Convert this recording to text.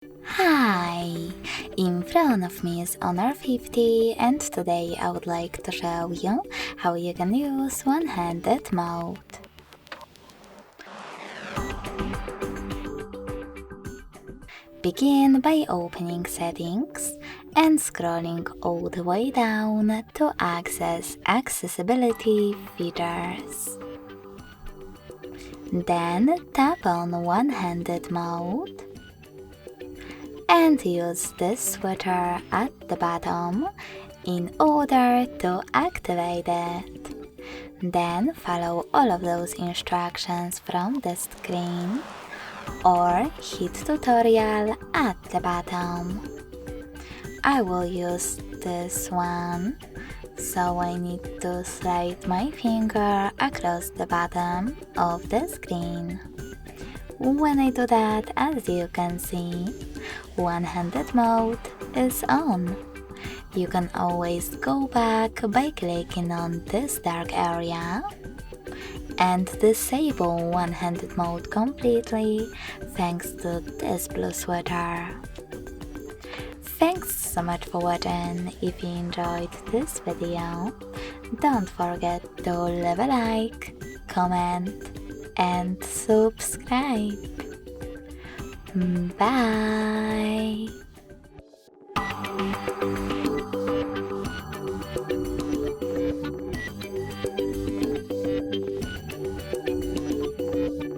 Hi! In front of me is Honor 50 and today I would like to show you how you can use one-handed mode. Begin by opening settings and scrolling all the way down to access accessibility features. Then tap on one-handed mode and use this switcher at the bottom in order to activate it. Then follow all of those instructions from the screen or hit tutorial at the bottom. I will use this one, so I need to slide my finger across the bottom of the screen. When I do that, as you can see, one-handed mode is on. You can always go back by clicking on this dark area and disable one-handed mode completely thanks to this blue sweater. Thanks so much for watching. If you enjoyed this video, don't forget to leave a like, comment and subscribe. Bye!